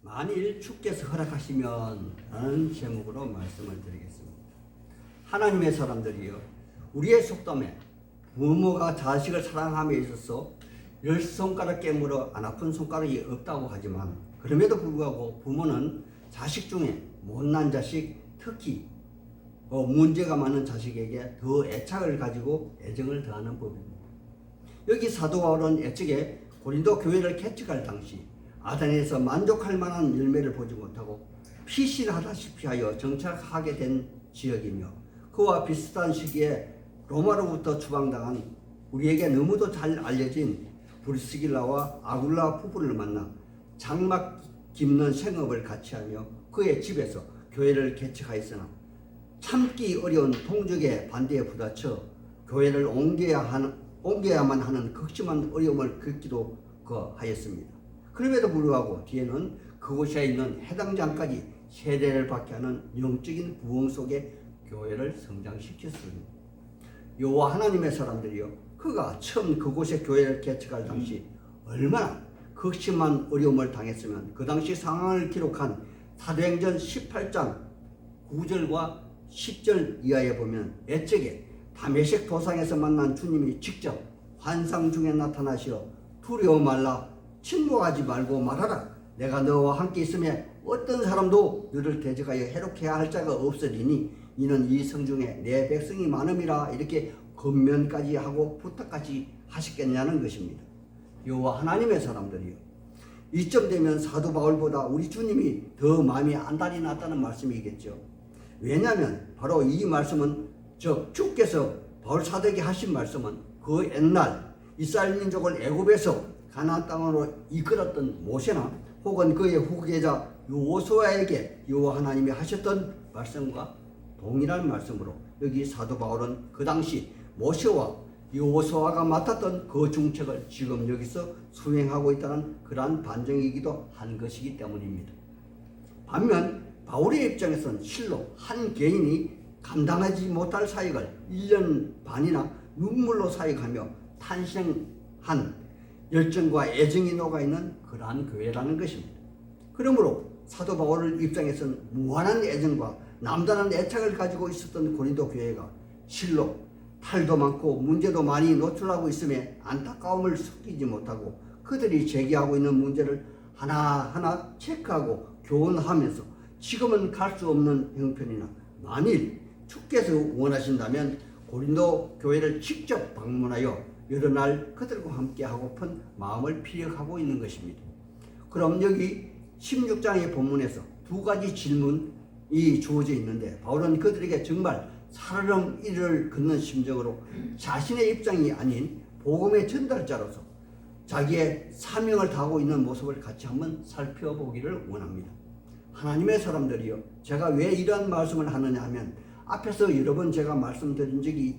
만일 주께서 허락하시면 라는 제목으로 말씀을 드리겠습니다. 하나님의 사람들이여, 우리의 속담에 부모가 자식을 사랑함에 있어서 10손가락 깨물어 안 아픈 손가락이 없다고 하지만, 그럼에도 불구하고 부모는 자식 중에 못난 자식, 특히 문제가 많은 자식에게 더 애착을 가지고 애정을 더하는 법입니다. 여기 사도 바울은 애측에 고린도 교회를 개척할 당시 아덴에서 만족할 만한 열매를 보지 못하고 피신하다시피 하여 정착하게 된 지역이며, 그와 비슷한 시기에 로마로부터 추방당한 우리에게 너무도 잘 알려진 브리스길라와 아굴라 부부를 만나 장막 깁는 생업을 같이 하며 그의 집에서 교회를 개척하였으나 참기 어려운 동족의 반대에 부딪혀 교회를 옮겨야만 하는 극심한 어려움을 겪기도 하였습니다. 그럼에도 불구하고 뒤에는 그곳에 있는 해당장까지 세례를 받게 하는 영적인 부흥 속에 교회를 성장시켰습니다. 여호와 하나님의 사람들이여, 그가 처음 그곳에 교회를 개척할 당시 얼마나 극심한 어려움을 당했으면 그 당시 상황을 기록한 사도행전 18장 9절과 10절 이하에 보면 애적에 다메섹 도상에서 만난 주님이 직접 환상 중에 나타나시어 두려워 말라, 침묵하지 말고 말하라, 내가 너와 함께 있음에 어떤 사람도 너를 대적하여 해롭게 할 자가 없으리니 이는 이 성중에 내 백성이 많음이라, 이렇게 권면까지 하고 부탁까지 하셨겠냐는 것입니다. 여호와 하나님의 사람들이요, 이쯤 되면 사도 바울보다 우리 주님이 더 마음이 안달이 났다는 말씀이겠죠. 왜냐하면 바로 이 말씀은, 즉 주께서 바울 사도에게 하신 말씀은 그 옛날 이스라엘 민족을 애굽에서 가나안 땅으로 이끌었던 모세나 혹은 그의 후계자 여호수아에게 여호와 하나님이 하셨던 말씀과 동일한 말씀으로, 여기 사도 바울은 그 당시 모세와 여호수아가 맡았던 그 중책을 지금 여기서 수행하고 있다는 그러한 반증이기도 한 것이기 때문입니다. 반면 바울의 입장에서는 실로 한 개인이 감당하지 못할 사역을 1년 반이나 눈물로 사역하며 탄생한 열정과 애정이 녹아있는 그러한 교회라는 것입니다. 그러므로 사도 바울 입장에서는 무한한 애정과 남다른 애착을 가지고 있었던 고린도 교회가 실로 탈도 많고 문제도 많이 노출하고 있음에 안타까움을 섞이지 못하고 그들이 제기하고 있는 문제를 하나하나 체크하고 교훈하면서 지금은 갈 수 없는 형편이나 만일 주께서 원하신다면 고린도 교회를 직접 방문하여 여러 날 그들과 함께 하고픈 마음을 피력하고 있는 것입니다. 그럼 여기 16장의 본문에서 두 가지 질문이 주어져 있는데, 바울은 그들에게 정말 살얼음 이를 긋는 심정으로 자신의 입장이 아닌 복음의 전달자로서 자기의 사명을 다하고 있는 모습을 같이 한번 살펴보기를 원합니다. 하나님의 사람들이여, 제가 왜 이러한 말씀을 하느냐 하면, 앞에서 여러 번 제가 말씀드린 적이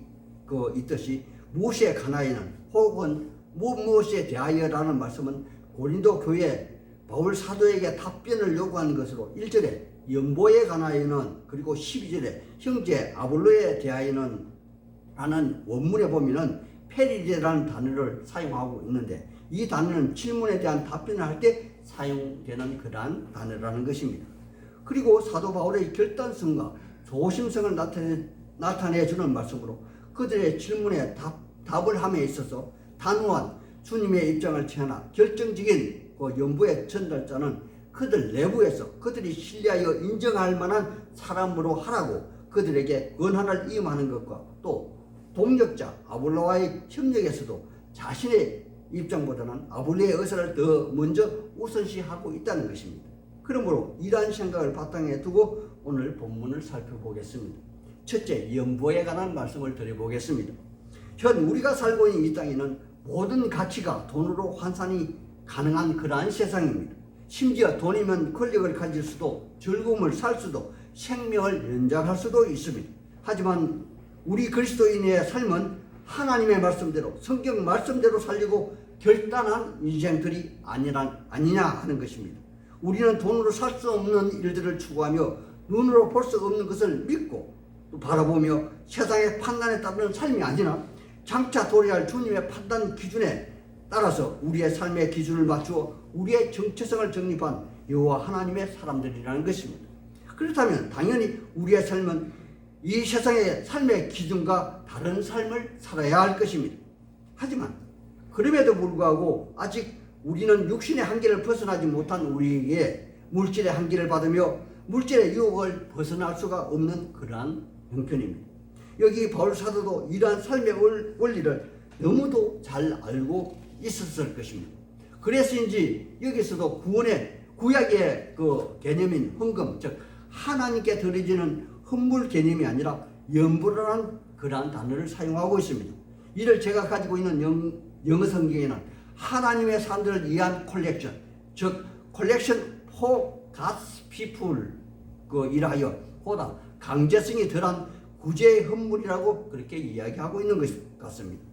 있듯이 무엇에 관하여는 혹은 무엇에 대하여라는 말씀은 고린도 교회 바울 사도에게 답변을 요구하는 것으로 1절에 연보에 관하여는, 그리고 12절에 형제 아볼로에 대하여는 라는 원문에 보면은 페리데라는 단어를 사용하고 있는데, 이 단어는 질문에 대한 답변을 할 때 사용되는 그러한 단어라는 것입니다. 그리고 사도 바울의 결단성과 조심성을 나타내 주는 말씀으로 그들의 질문에 답을 함에 있어서 단호한 주님의 입장을 취하나 결정적인 연보의 전달자는 그들 내부에서 그들이 신뢰하여 인정할 만한 사람으로 하라고 그들에게 권한을 임하는 것과, 또 동력자 아볼로와의 협력에서도 자신의 입장보다는 아볼로의 의사를 더 먼저 우선시하고 있다는 것입니다. 그러므로 이러한 생각을 바탕에 두고 오늘 본문을 살펴보겠습니다. 첫째, 연보에 관한 말씀을 드려보겠습니다. 현 우리가 살고 있는 이 땅에는 모든 가치가 돈으로 환산이 가능한 그러한 세상입니다. 심지어 돈이면 권력을 가질 수도, 즐거움을 살 수도, 생명을 연장할 수도 있습니다. 하지만 우리 그리스도인의 삶은 하나님의 말씀대로, 성경 말씀대로 살리고 결단한 인생들이 아니냐 하는 것입니다. 우리는 돈으로 살 수 없는 일들을 추구하며 눈으로 볼 수 없는 것을 믿고 또 바라보며 세상의 판단에 따르는 삶이 아니라 장차 도래할 주님의 판단 기준에 따라서 우리의 삶의 기준을 맞추어 우리의 정체성을 정립한 여호와 하나님의 사람들이라는 것입니다. 그렇다면 당연히 우리의 삶은 이 세상의 삶의 기준과 다른 삶을 살아야 할 것입니다. 하지만 그럼에도 불구하고 아직 우리는 육신의 한계를 벗어나지 못한 우리에게 물질의 한계를 받으며 물질의 유혹을 벗어날 수가 없는 그러한 형편입니다. 여기 바울 사도도 이러한 삶의 원리를 너무도 잘 알고 있었을 것입니다. 그래서인지 여기서도 구약의 그 개념인 헌금, 즉 하나님께 드려지는 헌물 개념이 아니라 연보라는 그러한 단어를 사용하고 있습니다. 이를 제가 가지고 있는 영어 성경에는 하나님의 사람들을 위한 콜렉션, 즉 콜렉션 for God's people 이라하여 보다 강제성이 덜한 구제의 헌물이라고 그렇게 이야기하고 있는 것 같습니다.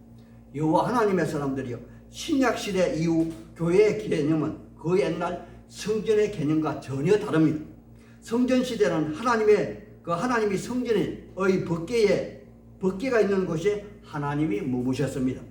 여호와 하나님의 사람들이요, 신약 시대 이후 교회의 개념은 그 옛날 성전의 개념과 전혀 다릅니다. 성전 시대는 하나님이 성전의 법궤가 있는 곳에 하나님이 머무셨습니다.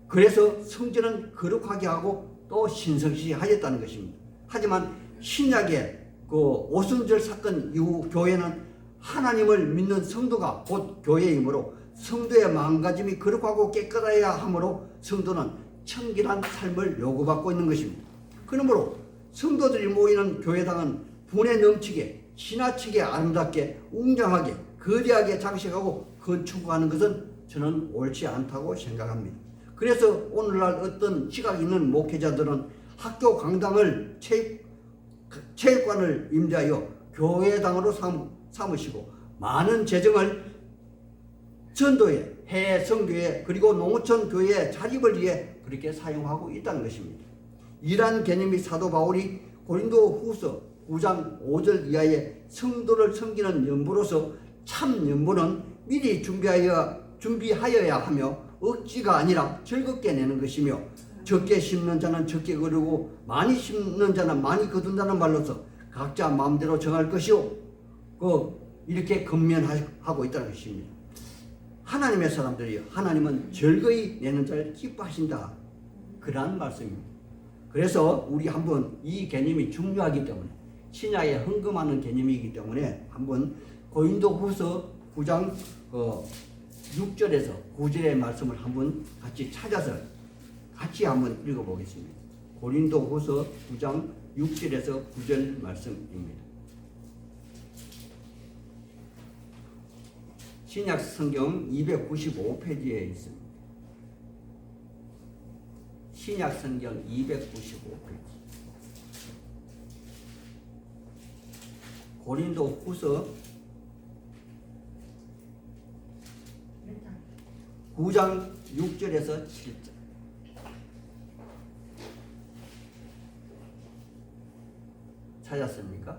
그래서 성전은 거룩하게 하고 또 신성시 하였다는 것입니다. 하지만 신약의 오순절 사건 이후 교회는 하나님을 믿는 성도가 곧 교회이므로 성도의 마음가짐이 거룩하고 깨끗해야 하므로 성도는 청결한 삶을 요구받고 있는 것입니다. 그러므로 성도들이 모이는 교회당은 분에 넘치게 지나치게 아름답게 웅장하게 거대하게 장식하고 건축하는 것은 저는 옳지 않다고 생각합니다. 그래서 오늘날 어떤 지각 있는 목회자들은 학교 강당을 체육관을 임대하여 교회당으로 삼으시고 많은 재정을 전도회, 해외 선교회 그리고 농어촌 교회의 자립을 위해 그렇게 사용하고 있다는 것입니다. 이러한 개념이 사도 바울이 고린도 후서 9장 5절 이하의 성도를 섬기는 연보로서 참 연보는 미리 준비하여야 하며 억지가 아니라 즐겁게 내는 것이며 적게 심는 자는 적게 거두고 많이 심는 자는 많이 거둔다는 말로서 각자 마음대로 정할 것이요 이렇게 건면하고 있다는 것입니다. 하나님의 사람들이요, 하나님은 즐거이 내는 자를 기뻐하신다, 그러한 말씀입니다. 그래서 우리 한번 이 개념이 중요하기 때문에 신약에 헌금하는 개념이기 때문에 한번 고린도후서 9장 6절에서 9절의 말씀을 한번 같이 찾아서 같이 한번 읽어보겠습니다. 고린도후서 9장 6절에서 9절 말씀입니다. 신약 성경 295페이지에 있습니다. 신약 성경 295페이지. 고린도후서 9장 6절에서 7절. 찾았습니까?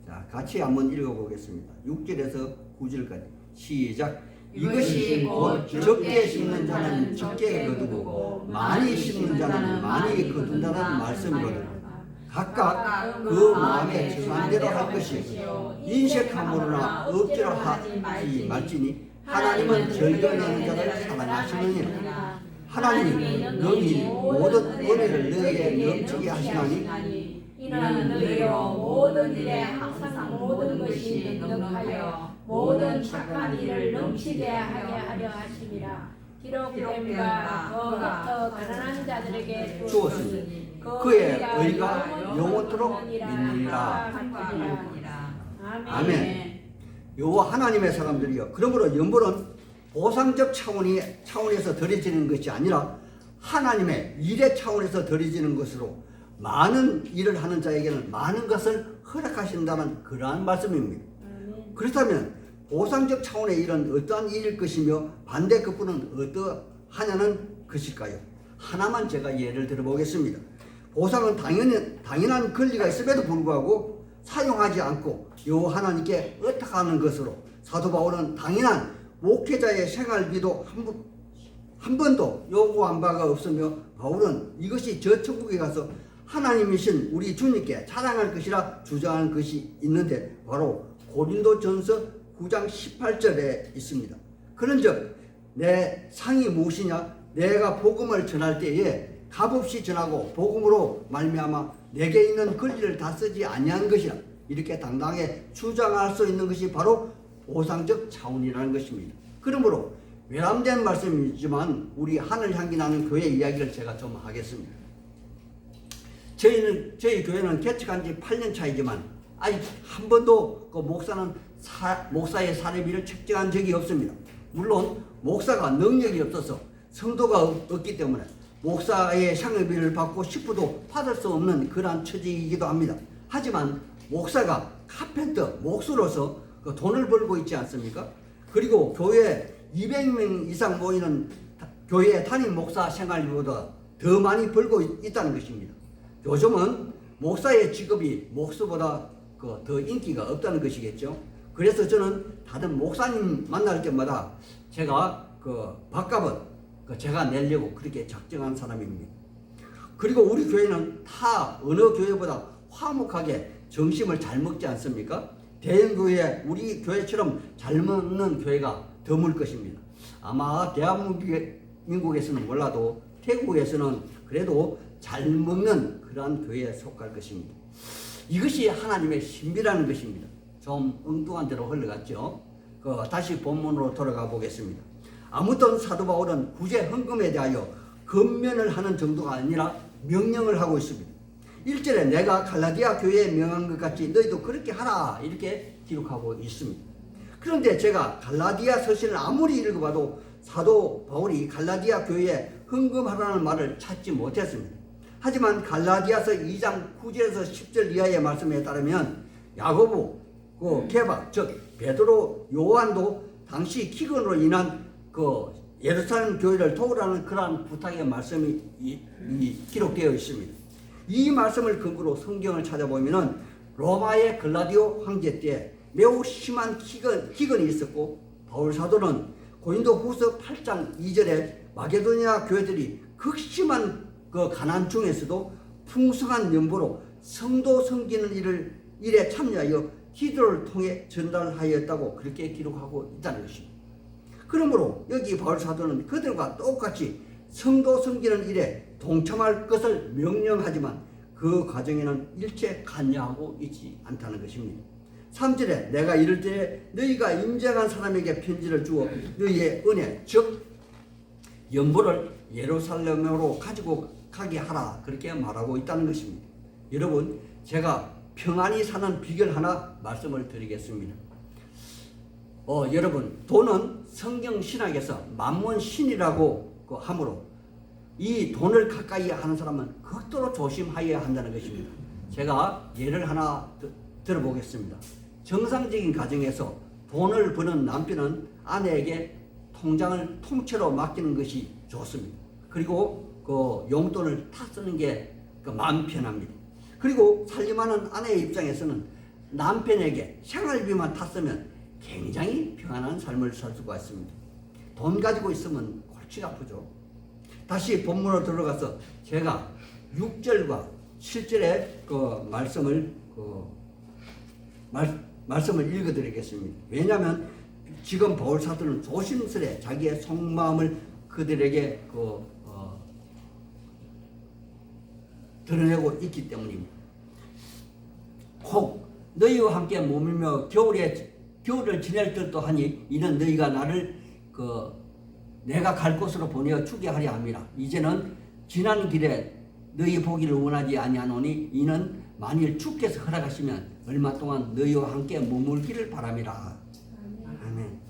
자, 같이 한번 읽어보겠습니다. 6절에서 9절까지 시작. 이것이 곧 적게 심는 자는 적게 거두고 많이 심는 자는 많이 거둔다는 말씀이거든. 각각 그 마음에 정한 대로 할 것이요 인색함으로나 억지로 하지 말지니 하나님은 즐겨내는 자를 사랑하시느니라. 하나님이 너희 모든 은혜를 너에게 넘치게 하시나니 이는 너희로 모든 일에 항상 모든 것이 능력하여 모든 착한 일을 넘치게 하게 하려 하심이라. 기록됨과 더 가난한 자들에게 주었으니 그의 의가 영원토록 있느니라. 아멘. 여호와 하나님의 사람들이여, 그러므로 연보는 보상적 차원에서 드려지는 것이 아니라 하나님의 일의 차원에서 드려지는 것으로 많은 일을 하는 자에게는 많은 것을 허락하신다는 그러한 말씀입니다. 그렇다면 보상적 차원의 일은 어떠한 일일 것이며 반대 급부는 어떠하냐는 것일까요? 하나만 제가 예를 들어보겠습니다. 보상은 당연한 권리가 있음에도 불구하고 사용하지 않고 여호와 하나님께 의탁하는 것으로 사도 바울은 당연한 목회자의 생활비도 한 번도 요구한 바가 없으며 바울은 이것이 저 천국에 가서 하나님이신 우리 주님께 자랑할 것이라 주장하는 것이 있는데 바로 고린도전서 9장 18절에 있습니다. 그런즉 내 상이 무엇이냐? 내가 복음을 전할 때에 값없이 전하고 복음으로 말미암아 내게 있는 권리를 다 쓰지 아니한 것이라 이렇게 당당하게 주장할 수 있는 것이 바로 보상적 차원이라는 것입니다. 그러므로 외람된 말씀이지만 우리 하늘 향기 나는 교회 이야기를 제가 좀 하겠습니다. 저희 교회는 개척한 지 8년 차이지만 아직 한 번도 그 목사의 사례비를 책정한 적이 없습니다. 물론 목사가 능력이 없어서 성도가 없기 때문에 목사의 향유비를 받고 싶어도 받을 수 없는 그러한 처지이기도 합니다. 하지만 목사가 카펜터, 목수로서 그 돈을 벌고 있지 않습니까? 그리고 교회 200명 이상 모이는 교회 담임 목사 생활비보다 더 많이 벌고 있다는 것입니다. 요즘은 목사의 직업이 목수보다 더 인기가 없다는 것이겠죠. 그래서 저는 다른 목사님 만날 때마다 제가 밥값은 제가 내려고 그렇게 작정한 사람입니다. 그리고 우리 교회는 타 어느 교회보다 화목하게 점심을 잘 먹지 않습니까? 대형교회, 우리 교회처럼 잘 먹는 교회가 드물 것입니다. 아마 대한민국에서는 몰라도 태국에서는 그래도 잘 먹는 그러한 교회에 속할 것입니다. 이것이 하나님의 신비라는 것입니다. 좀 엉뚱한 대로 흘러갔죠. 다시 본문으로 돌아가 보겠습니다. 아무튼 사도 바울은 구제 헌금에 대하여 권면을 하는 정도가 아니라 명령을 하고 있습니다. 1절에 내가 갈라디아 교회에 명한 것 같이 너희도 그렇게 하라 이렇게 기록하고 있습니다. 그런데 제가 갈라디아 서신을 아무리 읽어봐도 사도 바울이 갈라디아 교회에 헌금하라는 말을 찾지 못했습니다. 하지만 갈라디아서 2장 9절에서 10절 이하의 말씀에 따르면 야고보, 게바, 즉 베드로, 요한도 당시 기근으로 인한 예루살렘 교회를 도우라는 그러한 부탁의 말씀이 기록되어 있습니다. 이 말씀을 근거로 성경을 찾아보면은 로마의 글라디오 황제 때 매우 심한 기근이 있었고 바울 사도는 고린도 후서 8장 2절에 마게도니아 교회들이 극심한 가난 중에서도 풍성한 연보로 성도 섬기는 일에 참여하여 기도를 통해 전달하였다고 그렇게 기록하고 있다는 것입니다. 그러므로 여기 바울 사도는 그들과 똑같이 성도 섬기는 일에 동참할 것을 명령하지만 그 과정에는 일체 관여하고 있지 않다는 것입니다. 3절에 내가 이럴 때 너희가 임재한 사람에게 편지를 주어 너희의 은혜 즉 연보를 예루살렘으로 가지고 가게 하라 그렇게 말하고 있다는 것입니다. 여러분 제가 평안히 사는 비결 하나 말씀을 드리겠습니다. 여러분 돈은 성경 신학에서 만문신이라고 하므로 이 돈을 가까이 하는 사람은 극도로 조심하여야 한다는 것입니다. 제가 예를 하나 들어보겠습니다. 정상적인 가정에서 돈을 버는 남편은 아내에게 통장을 통째로 맡기는 것이 좋습니다. 그리고 용돈을 다 쓰는 게 마음 편합니다. 그리고 살림하는 아내의 입장에서는 남편에게 생활비만 다 쓰면 굉장히 평안한 삶을 살 수가 있습니다. 돈 가지고 있으면 골치가 아프죠. 다시 본문으로 들어가서 제가 6절과 7절의 말씀을 읽어드리겠습니다. 왜냐하면 지금 바울 사도는 조심스레 자기의 속마음을 그들에게 드러내고 있기 때문입니다. 혹 너희와 함께 머물며 겨울을 지낼 듯도 하니 이는 너희가 나를 내가 갈 곳으로 보내어 주게 하려 함이라. 이제는 지난 길에 너희 보기를 원하지 아니하노니 이는 만일 주께서 허락하시면 얼마 동안 너희와 함께 머물기를 바람이라. 아멘.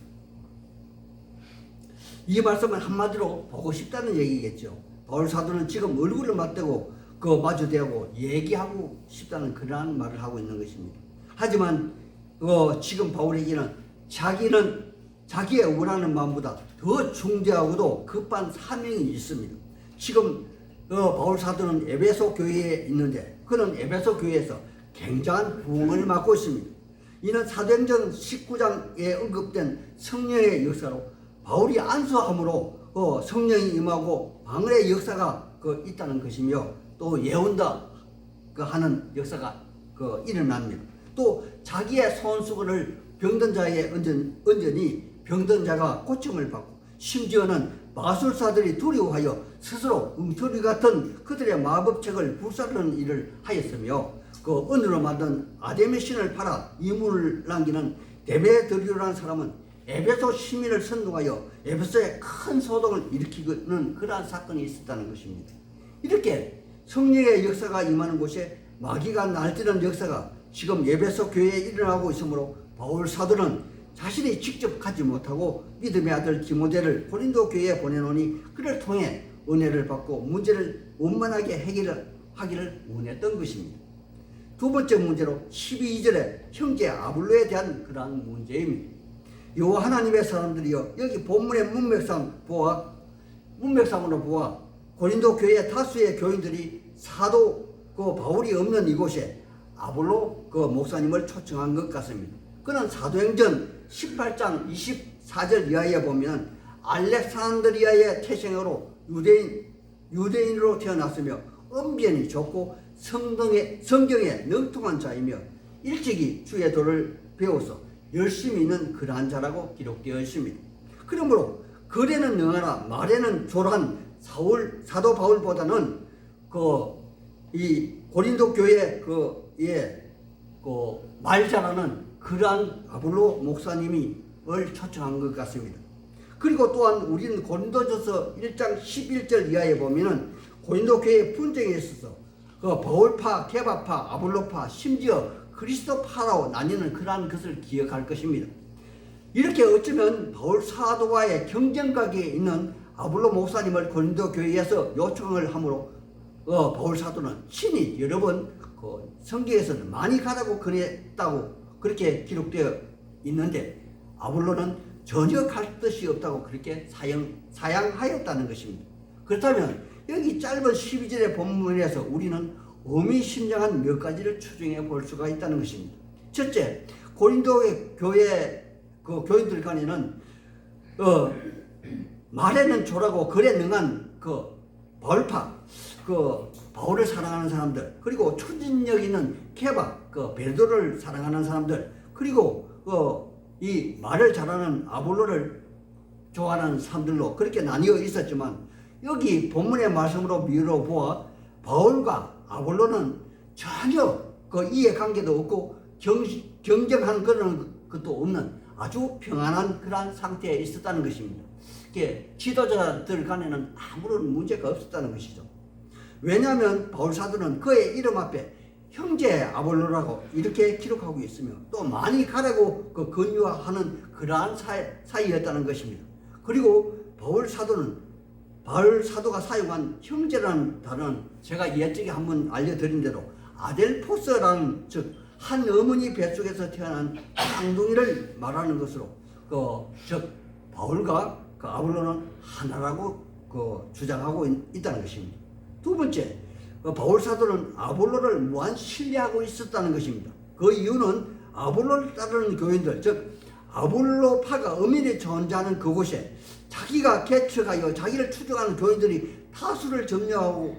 이 말씀은 한마디로 보고 싶다는 얘기겠죠. 바울 사도는 지금 얼굴을 맞대고 마주대고 얘기하고 싶다는 그러한 말을 하고 있는 것입니다. 하지만 지금 바울에게는 자기의 원하는 마음보다 더 중대하고도 급한 사명이 있습니다. 지금 바울 사도는 에베소 교회에 있는데 그는 에베소 교회에서 굉장한 부흥을 맡고 있습니다. 이는 사도행전 19장에 언급된 성령의 역사로 바울이 안수함으로 성령이 임하고 방언의 역사가 있다는 것이며 또 예언다 하는 역사가 일어납니다. 또 자기의 손수건을 병든 자의 얹으니 병든 자가 고침을 받고 심지어는 마술사들이 두려워하여 스스로 엉터리 같은 그들의 마법책을 불사르는 일을 하였으며 그 은으로 만든 아데미 신을 팔아 이문을 남기는 데메드리오라는 사람은 에베소 시민을 선동하여 에베소에 큰 소동을 일으키는 그러한 사건이 있었다는 것입니다. 이렇게 성령의 역사가 임하는 곳에 마귀가 날뛰는 역사가 지금 에베소 교회에 일어나고 있으므로 바울 사도는 자신이 직접 가지 못하고 믿음의 아들 디모데를 고린도 교회에 보내노니 그를 통해 은혜를 받고 문제를 원만하게 해결하기를 원했던 것입니다. 두 번째 문제로 12절에 형제 아볼로에 대한 그러한 문제입니다. 여호와 하나님의 사람들이여, 여기 본문의 문맥상으로 보아 고린도 교회 다수의 교인들이 사도 바울이 없는 이곳에 아볼로 목사님을 초청한 것 같습니다. 그는 사도행전 18장 24절 이하에 보면 알렉산드리아의 태생으로 유대인으로 태어났으며 언변이 좋고 성경에 능통한 자이며 일찍이 주의 도를 배워서 열심히 있는 그러한 자라고 기록되어 있습니다. 그러므로 글에는 능하나 말에는 조란 사도 바울보다는 이 고린도 교회 말 잘하는 그러한 아볼로 목사님을 초청한 것 같습니다. 그리고 또한 우리는 고린도전서 1장 11절 이하에 보면은 고린도 교회의 분쟁에 있어서 바울파, 게바파, 아볼로파, 심지어 그리스도파로 나뉘는 그러한 것을 기억할 것입니다. 이렇게 어쩌면 바울 사도와의 경쟁각에 있는 아볼로 목사님을 고린도 교회에서 요청을 하므로 바울 사도는 친히 여러 번 성경에서는 많이 가라고 권했다고 그렇게 기록되어 있는데 아볼로는 전혀 갈 뜻이 없다고 그렇게 사양하였다는 것입니다. 그렇다면 여기 짧은 12절의 본문에서 우리는 의미심장한 몇 가지를 추정해 볼 수가 있다는 것입니다. 첫째, 고린도 교회 교인들 간에는 말에는 조라고 글에 능한 바울파, 바울을 사랑하는 사람들, 그리고 추진력 있는 케바, 베드로를 사랑하는 사람들, 그리고 이 말을 잘하는 아볼로를 좋아하는 사람들로 그렇게 나뉘어 있었지만 여기 본문의 말씀으로 미루어 보아 바울과 아볼로는 전혀 이해관계도 없고 경쟁하는 그런 것도 없는 아주 평안한 그러한 상태에 있었다는 것입니다. 지도자들 간에는 아무런 문제가 없었다는 것이죠. 왜냐하면 바울 사도는 그의 이름 앞에 형제 아볼로라고 이렇게 기록하고 있으며 또 많이 가라고 권유하는 그러한 사이였다는 것입니다. 그리고 바울 사도가 사용한 형제라는 단어는 제가 예적에 한번 알려드린 대로 아델포스라는 즉 한 어머니 뱃속에서 태어난 쌍둥이를 말하는 것으로 즉 바울과 아볼로는 하나라고 주장하고 있다는 것입니다. 두 번째, 바울 사도는 아볼로를 무한 신뢰하고 있었다는 것입니다. 그 이유는 아볼로를 따르는 교인들, 즉 아볼로파가 엄밀히 존재하는 그곳에 자기가 개척하여 자기를 추종하는 교인들이 다수를 점령하고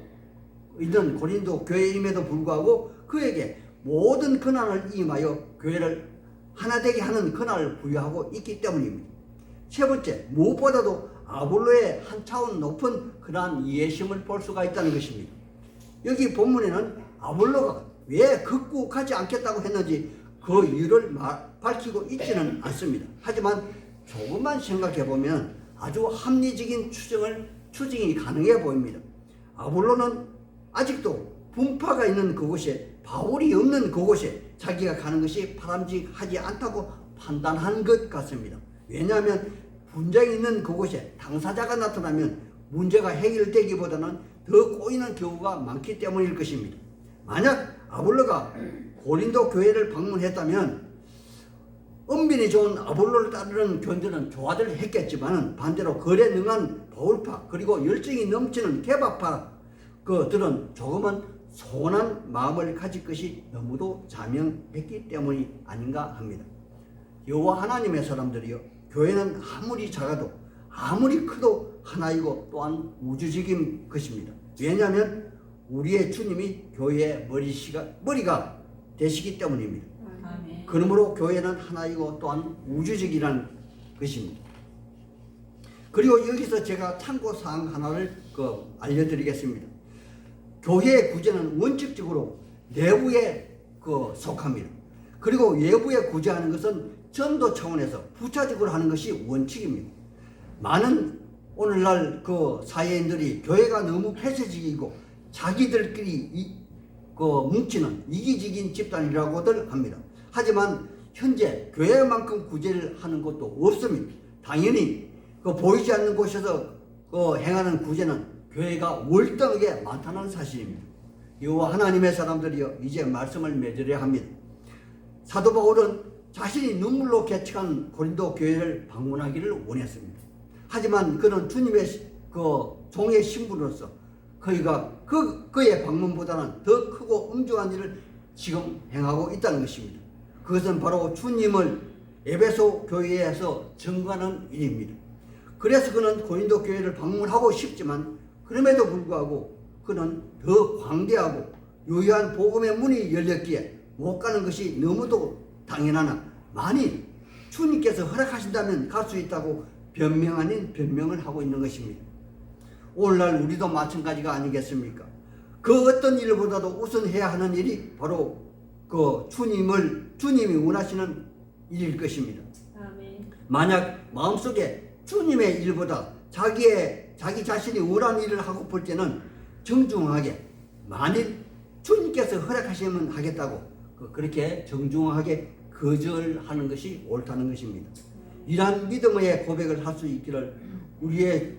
있는 고린도 교회임에도 불구하고 그에게 모든 권한을 임하여 교회를 하나 되게 하는 권한을 부여하고 있기 때문입니다. 세 번째, 무엇보다도 아볼로의 한 차원 높은 그러한 이해심을 볼 수가 있다는 것입니다. 여기 본문에는 아볼로가 왜 극구하지 않겠다고 했는지 그 이유를 밝히고 있지는 않습니다. 하지만 조금만 생각해 보면 아주 합리적인 추정이 가능해 보입니다. 아볼로는 아직도 분파가 있는 그곳에 바울이 없는 그곳에 자기가 가는 것이 바람직하지 않다고 판단한 것 같습니다. 왜냐하면 분쟁이 있는 그곳에 당사자가 나타나면 문제가 해결되기보다는 더 꼬이는 경우가 많기 때문일 것입니다. 만약 아볼로가 고린도 교회를 방문했다면 은빈이 좋은 아볼로를 따르는 교인들은 좋아들 했겠지만 반대로 거래 능한 바울파 그리고 열정이 넘치는 게바파 그들은 조금은 소원한 마음을 가질 것이 너무도 자명했기 때문이 아닌가 합니다. 여호와 하나님의 사람들이요, 교회는 아무리 작아도 아무리 커도 하나이고 또한 우주적인 것입니다. 왜냐하면 우리의 주님이 교회의 머리가 되시기 때문입니다. 아멘. 그러므로 교회는 하나이고 또한 우주적이라는 것입니다. 그리고 여기서 제가 참고 사항 하나를 알려드리겠습니다. 교회의 구제는 원칙적으로 내부에 속합니다. 그리고 외부에 구제하는 것은 전도 차원에서 부차적으로 하는 것이 원칙입니다. 많은 오늘날 사회인들이 교회가 너무 폐쇄적이고 자기들끼리 뭉치는 이기적인 집단이라고들 합니다. 하지만 현재 교회만큼 구제를 하는 곳도 없습니다. 당연히 보이지 않는 곳에서 행하는 구제는 교회가 월등하게 많다는 사실입니다. 이와 하나님의 사람들이여 이제 말씀을 맺으려 합니다. 사도 바울은 자신이 눈물로 개척한 고린도 교회를 방문하기를 원했습니다. 하지만 그는 주님의 종의 신분으로서 그의 방문보다는 더 크고 엄중한 일을 지금 행하고 있다는 것입니다. 그것은 바로 주님을 에베소 교회에서 증거하는 일입니다. 그래서 그는 고린도 교회를 방문하고 싶지만 그럼에도 불구하고 그는 더 광대하고 유효한 복음의 문이 열렸기에 못 가는 것이 너무도 당연하나 만일 주님께서 허락하신다면 갈 수 있다고 변명 아닌 변명을 하고 있는 것입니다. 오늘날 우리도 마찬가지가 아니겠습니까? 그 어떤 일보다도 우선해야 하는 일이 바로 주님이 원하시는 일일 것입니다. 아멘. 만약 마음속에 주님의 일보다 자기 자신이 원하는 일을 하고 볼 때는 정중하게 만일 주님께서 허락하시면 하겠다고 그렇게 정중하게 거절하는 것이 옳다는 것입니다. 이러한 믿음의 고백을 할 수 있기를 우리의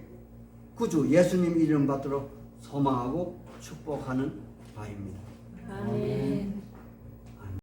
구주 예수님 이름 받들어 소망하고 축복하는 바입니다. 아멘.